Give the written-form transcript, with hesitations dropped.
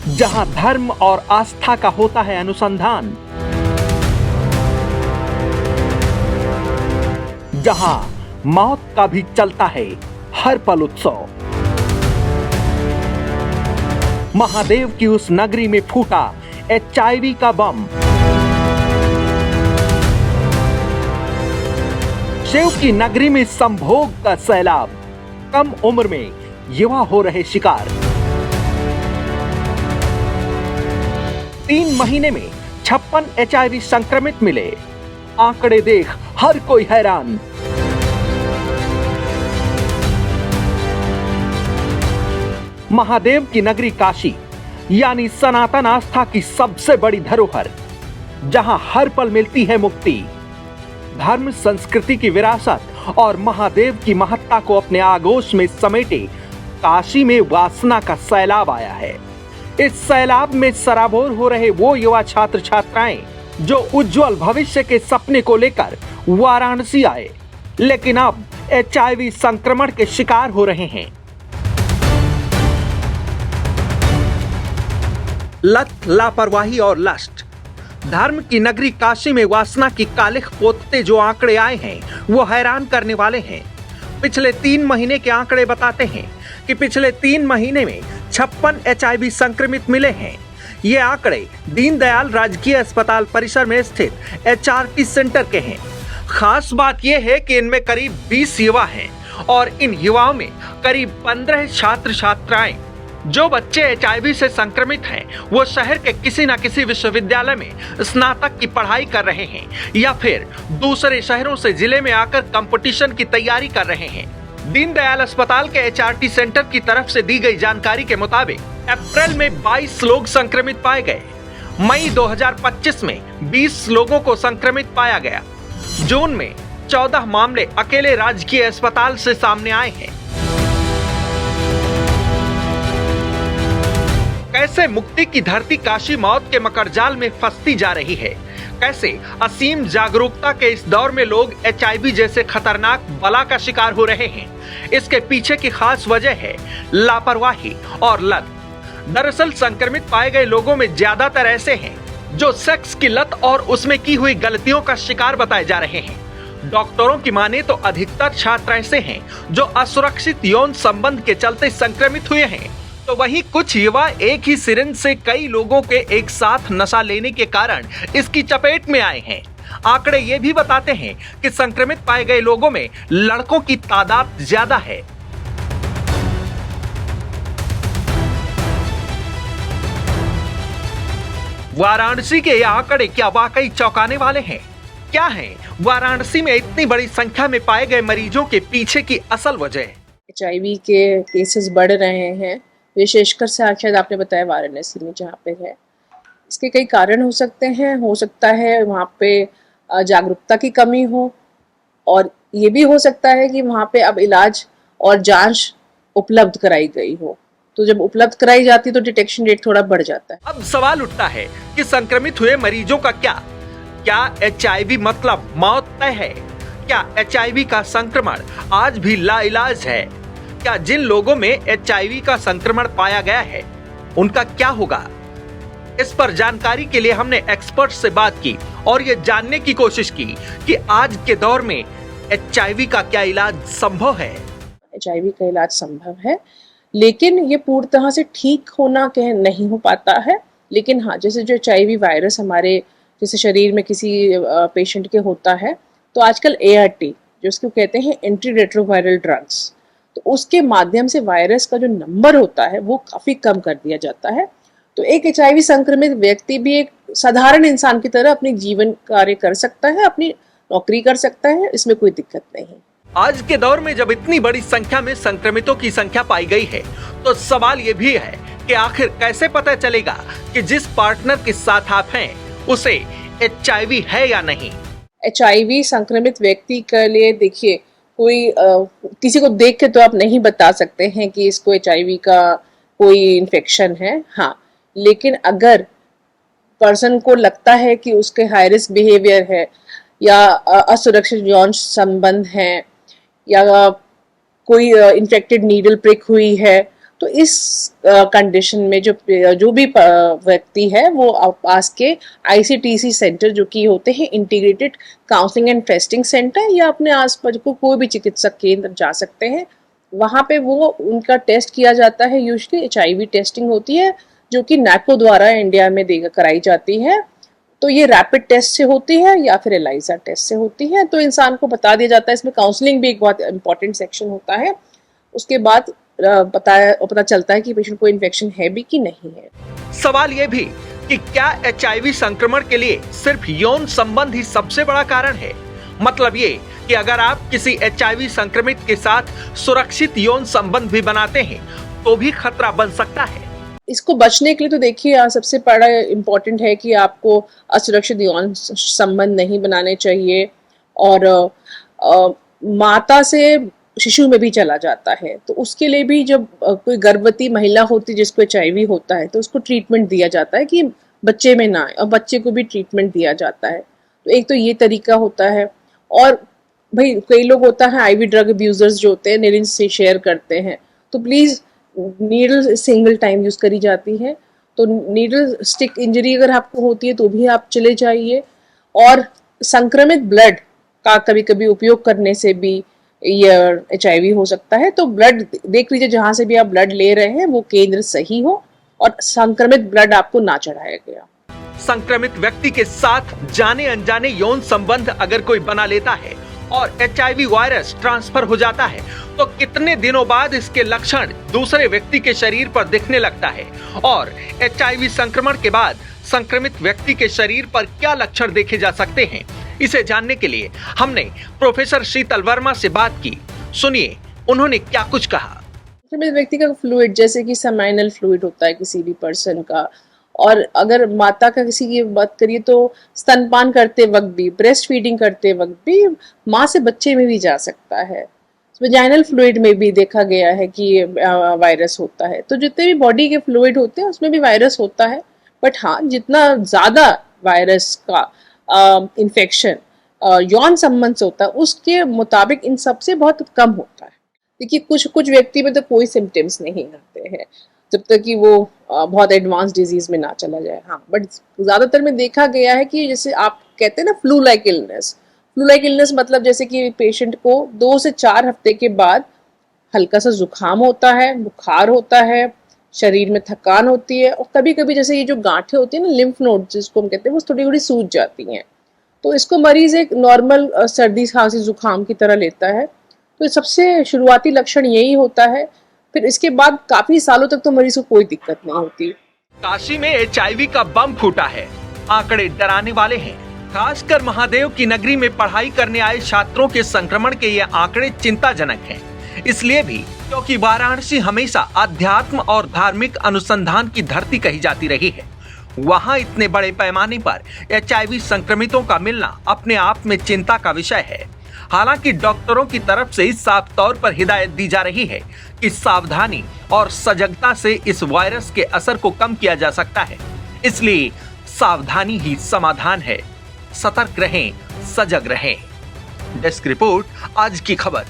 जहां धर्म और आस्था का होता है अनुसंधान, जहां मौत का भी चलता है हर पल उत्सव। महादेव की उस नगरी में फूटा HIV का बम। शिव की नगरी में संभोग का सैलाब। कम उम्र में युवा हो रहे शिकार। 3 महीने में 56 HIV संक्रमित मिले। आंकड़े देख हर कोई हैरान। महादेव की नगरी काशी यानी सनातन आस्था की सबसे बड़ी धरोहर, जहां हर पल मिलती है मुक्ति। धर्म संस्कृति की विरासत और महादेव की महत्ता को अपने आगोश में समेटे काशी में वासना का सैलाब आया है। इस सैलाब में सराबोर हो रहे वो युवा छात्र छात्राएं जो उज्जवल भविष्य के सपने को लेकर वाराणसी आए, लेकिन अब HIV संक्रमण के शिकार हो रहे हैं। लत, लापरवाही और लस्ट। धर्म की नगरी काशी में वासना की कालिख पोतते जो आंकड़े आए हैं वो हैरान करने वाले हैं। पिछले 3 महीने के आंकड़े बताते हैं कि पिछले 3 महीने में 56 HIV संक्रमित मिले हैं। ये आंकड़े दीनदयाल राजकीय अस्पताल परिसर में स्थित HRT सेंटर के हैं। खास बात यह है कि इनमें करीब 20 युवा हैं और इन युवाओं में करीब 15 छात्र छात्राएं। जो बच्चे HIV से संक्रमित हैं वो शहर के किसी न किसी विश्वविद्यालय में स्नातक की पढ़ाई कर रहे हैं या फिर दूसरे शहरों से जिले में आकर कंपटीशन की तैयारी कर रहे हैं। दीनदयाल अस्पताल के HRT सेंटर की तरफ से दी गई जानकारी के मुताबिक अप्रैल में 22 लोग संक्रमित पाए गए। मई 2025 में 20 लोगों को संक्रमित पाया गया। जून में 14 मामले अकेले राजकीय अस्पताल से सामने आए हैं। कैसे मुक्ति की धरती काशी मौत के मकड़जाल में फंसती जा रही है। कैसे असीम जागरूकता के इस दौर में लोग HIV जैसे खतरनाक बला का शिकार हो रहे हैं। इसके पीछे की खास वजह है लापरवाही और लत। दरअसल संक्रमित पाए गए लोगों में ज्यादातर ऐसे हैं जो सेक्स की लत और उसमें की हुई गलतियों का शिकार बताए जा रहे हैं। डॉक्टरों की माने तो अधिकतर छात्र ऐसे हैं जो असुरक्षित यौन संबंध के चलते संक्रमित हुए हैं, तो वहीं कुछ युवा एक ही सिरिंज से कई लोगों के एक साथ नशा लेने के कारण इसकी चपेट में आए हैं। आंकड़े ये भी बताते हैं कि संक्रमित पाए गए लोगों में लड़कों की तादाद ज्यादा है। वाराणसी के ये आंकड़े क्या वाकई चौंकाने वाले हैं? क्या है वाराणसी में इतनी बड़ी संख्या में पाए गए मरीजों के पीछे की असल वजह? HIV के केसेस बढ़ रहे हैं, विशेषकर से शायद आपने बताया वाराणसी में जहाँ पे है। इसके कई कारण हो सकते हैं। हो सकता है वहाँ पे जागरूकता की कमी हो, और ये भी हो सकता है कि वहाँ पे अब इलाज और जांच उपलब्ध कराई गई हो, तो जब उपलब्ध कराई जाती है तो डिटेक्शन रेट थोड़ा बढ़ जाता है। अब सवाल उठता है कि संक्रमित हुए मरीजों का क्या HIV मतलब मौत तय है? क्या HIV का संक्रमण आज भी लाइलाज है? क्या जिन लोगों में HIV का संक्रमण पाया गया है उनका क्या होगा? इस पर जानकारी के लिए हमने एक्सपर्ट से बात की और ये जानने की कोशिश की कि आज के दौर में HIV का क्या इलाज संभव है। HIV का इलाज संभव है, लेकिन ये पूर्णतः से ठीक होना नहीं हो पाता है। लेकिन हाँ, जैसे जो HIV वायरस हमारे जैसे शरीर में किसी पेशेंट के होता है, तो आजकल ART जो इसको कहते हैं एंटी रेट्रोवायरल ड्रग्स, तो उसके माध्यम से वायरस का जो नंबर होता है वो काफी कम कर दिया जाता है। तो एक HIV संक्रमित व्यक्ति भी एक साधारण इंसान की तरह अपनी जीवन कार्य कर सकता है, अपनी नौकरी कर सकता है, इसमें कोई दिक्कत नहीं। आज के दौर में जब इतनी बड़ी संख्या में संक्रमितों की संख्या पाई गई है, तो सवाल ये भी है कि आखिर कैसे पता चलेगा कि जिस पार्टनर के साथ आप हैं उसे HIV है या नहीं। HIV संक्रमित व्यक्ति के लिए देखिए, कोई किसी को देख के तो आप नहीं बता सकते हैं कि इसको HIV का कोई इन्फेक्शन है। हाँ, लेकिन अगर पर्सन को लगता है कि उसके हाई रिस्क बिहेवियर है या असुरक्षित यौन संबंध है या कोई इन्फेक्टेड नीडल प्रिक हुई है, तो इस कंडीशन में जो भी व्यक्ति है वो पास के ICTC सेंटर जो कि होते हैं integrated counselling and testing centre, या अपने आसपास को कोई भी चिकित्सक केंद्र जा सकते हैं। वहाँ पे वो उनका टेस्ट किया जाता है। यूजुअली HIV टेस्टिंग होती है जो कि NACO द्वारा इंडिया में कराई जाती है। तो ये रैपिड टेस्ट से होती है या फिर ELISA टेस्ट से होती है। तो इंसान को बता दिया जाता है, इसमें काउंसलिंग भी एक बहुत इंपॉर्टेंट सेक्शन होता है। उसके बाद पता चलता है कि पेशेंट को इन्फेक्शन है भी कि नहीं है। सवाल ये भी कि क्या HIV संक्रमण के लिए सिर्फ यौन संबंध ही सबसे बड़ा कारण है? मतलब ये कि अगर आप किसी HIV संक्रमित के साथ सुरक्षित यौन संबंध भी बनाते हैं तो भी खतरा बन सकता है। इसको बचने के लिए तो देखिए सबसे बड़ा इम्पोर्टेंट है कि आपको असुरक्षित यौन संबंध नहीं बनाने चाहिए। और माता से शिशु में भी चला जाता है, तो उसके लिए भी जब कोई गर्भवती महिला होती है जिसको HIV होता है तो उसको ट्रीटमेंट दिया जाता है कि बच्चे में ना आए, और बच्चे को भी ट्रीटमेंट दिया जाता है। तो एक तो ये तरीका होता है। और भाई कई लोग होता है IV ड्रग अब्यूजर्स जो होते हैं नीडल से शेयर करते हैं, तो please needle single time use करी जाती है। तो नीडल स्टिक इंजरी अगर आपको होती है तो भी आप चले जाइए। और संक्रमित ब्लड का कभी कभी उपयोग करने से भी ये HIV हो सकता है। तो ब्लड देख लीजिए, जहाँ से भी आप ब्लड ले रहे हैं वो केंद्र सही हो और संक्रमित ब्लड आपको ना चढ़ाया गया। संक्रमित व्यक्ति के साथ जाने अनजाने यौन संबंध अगर कोई बना लेता है और HIV वायरस ट्रांसफर हो जाता है तो कितने दिनों बाद इसके लक्षण दूसरे व्यक्ति के शरीर पर दिखने लगता है, और HIV संक्रमण के बाद संक्रमित व्यक्ति के शरीर पर क्या लक्षण देखे जा सकते हैं, इसे जानने के लिए हमने प्रोफेसर शीतल वर्मा से बात की। सुनिए उन्होंने क्या कुछ कहा। संक्रमित व्यक्ति का फ्लूइड, जैसे कि सेमाइनल फ्लूइड होता है किसी भी पर्सन का, और अगर माता का किसी की बात करिए तो स्तनपान करते वक्त भी, ब्रेस्ट फीडिंग करते वक्त भी माँ से बच्चे में भी जा सकता है। वेजाइनल फ्लूइड में भी देखा गया है कि वायरस होता है। तो जितने भी बॉडी के फ्लूइड होते हैं उसमें भी वायरस होता है। बट हाँ, जितना ज़्यादा वायरस का इन्फेक्शन यौन संबंध से होता है उसके मुताबिक इन सबसे बहुत कम होता है। देखिए कुछ व्यक्ति में तो कोई सिम्टम्स नहीं आते हैं जब तक कि वो बहुत एडवांस डिजीज में ना चला जाए। हाँ, बट ज़्यादातर में देखा गया है कि जैसे आप कहते हैं ना फ्लू लाइक इलनेस मतलब जैसे कि पेशेंट को 2 से 4 हफ्ते के बाद हल्का सा जुकाम होता है, बुखार होता है, शरीर में थकान होती है, और कभी कभी जैसे ये जो गांठें होती है ना, लिम्फ नोड जिसको हम कहते हैं, वो थोड़ी थोड़ी सूज जाती हैं। तो इसको मरीज एक नॉर्मल सर्दी खांसी जुकाम की तरह लेता है। तो सबसे शुरुआती लक्षण यही होता है। फिर इसके बाद काफी सालों तक तो मरीज को कोई दिक्कत नहीं होती। काशी में HIV का बम फूटा है, आंकड़े डराने वाले हैं। खासकर महादेव की नगरी में पढ़ाई करने आए छात्रों के संक्रमण के ये आंकड़े चिंताजनक हैं। इसलिए भी क्योंकि वाराणसी हमेशा अध्यात्म और धार्मिक अनुसंधान की धरती कही जाती रही है। वहां इतने बड़े पैमाने पर HIV संक्रमितों का मिलना अपने आप में चिंता का विषय है। हालांकि डॉक्टरों की तरफ से साफ तौर पर हिदायत दी जा रही है कि सावधानी और सजगता से इस वायरस के असर को कम किया जा सकता है। इसलिए सावधानी ही समाधान है। सतर्क रहें, सजग रहें। डेस्क रिपोर्ट, आज की खबर।